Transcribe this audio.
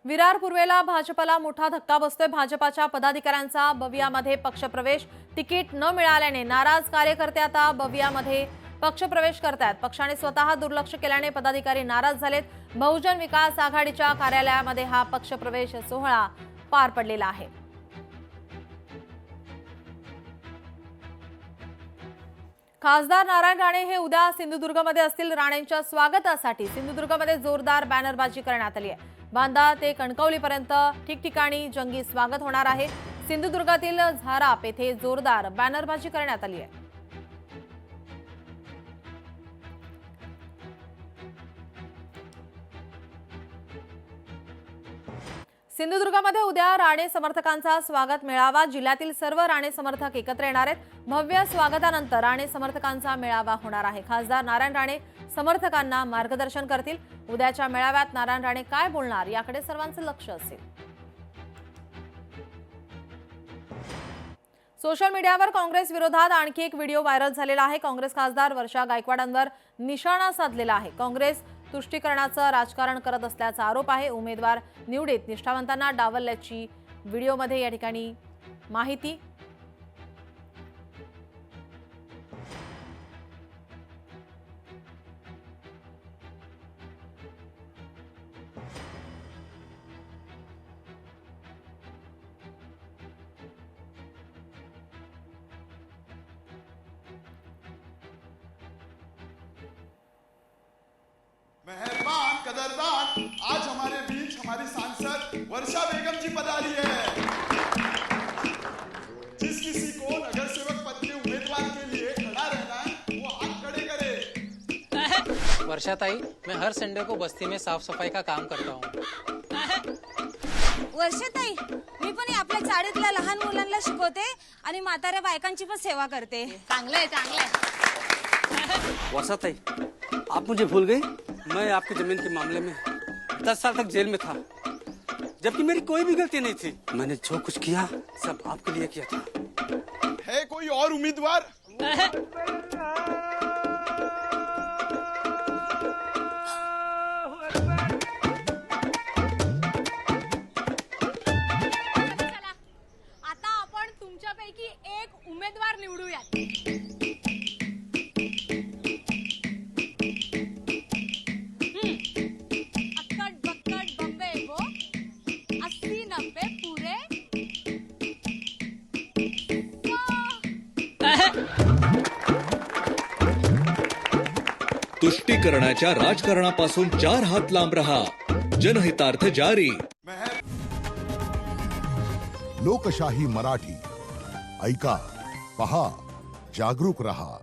विरार पूर्वेला भाजपला मोठा धक्का बसतोय। भाजपाच्या पदाधिकाऱ्यांचा बवियामध्ये पक्षप्रवेश, तिकीट न मिळाल्याने नाराज कार्यकर्ते आता बवियामध्ये पक्षप्रवेश करतात। पक्षाने स्वतः दुर्लक्ष केल्याने पदाधिकारी नाराज झालेत। बहुजन विकास आघाडीच्या कार्यालयामध्ये हा पक्षप्रवेश सोहळा पार पडलेला आहे। खासदार नारायण राणे हे उद्या सिंधुदुर्गमध्ये असतील। राणेंच्या स्वागतासाठी सिंधुदुर्गमध्ये जोरदार बॅनरबाजी करण्यात आली आहे। बांदा ते कणकवलीपर्यंत ठिकठिकाणी जंगी स्वागत होणार आहे। सिंधुदुर्गातील झाराप येथे जोरदार बॅनरबाजी करण्यात आली आहे। सिंधुदुर्गमध्ये उद्या राणे समर्थकांचा स्वागत मेळावा। जिल्ह्यातील सर्व राणे समर्थक एकत्र येणार आहेत। भव्य स्वागतानंतर राणे समर्थकांचा मेळावा होणार आहे। खासदार नारायण राणे समर्थकांना मार्गदर्शन करतील। उद्याच्या मेळाव्यात नारायण राणे काय बोलणार याकडे सर्वांचं लक्ष असेल। सोशल मीडियावर काँग्रेस विरोधात आणखी एक व्हिडिओ व्हायरल झालेला आहे। काँग्रेस खासदार वर्षा गायकवाडांवर निशाणा साधलेला आहे। काँग्रेस तुष्टीकरणाचं राजकारण करत असल्याचा आरोप आहे। उमेदवार निवडीत निष्ठावंतांना डावलल्याची व्हिडिओमध्ये या ठिकाणी माहिती। मेहरबान कदरदान, आज हमारे बीच हमारी सांसद वर्षा बेगम जी पधारी है। जिस किसी को नगर सेवक पद के उम्मीदवार के लिए खड़ा रहना है वो हाथ खड़े करे। वर्षा ताई, मैं हर संडे को बस्ती में साफ सफाई का काम करता हूँ। वर्षा ताई, मी पण आपल्या शाळेतल्या लहान मुलांना शिकवते आणि म्हाताऱ्या बायकांची पण सेवा करते। चांगलंय चांगलंय। वर्षा ताई, आप मुझे भूल गई? मैं आपकी जमीन के मामले में 10 साल तक जेल में था, जबकि मेरी कोई भी गलती नहीं थी। मैंने जो कुछ किया सब आपके लिए किया था। है कोई और उम्मीदवार? आता आपण तुमच्यापैकी एक उमेदवार निवडूयात। तुष्टीकरणाच्या राजकारणापासून 4 हात लांब रहा। जनहितार्थ जारी। लोकशाही मराठी ऐका, पहा, जागरूक रहा।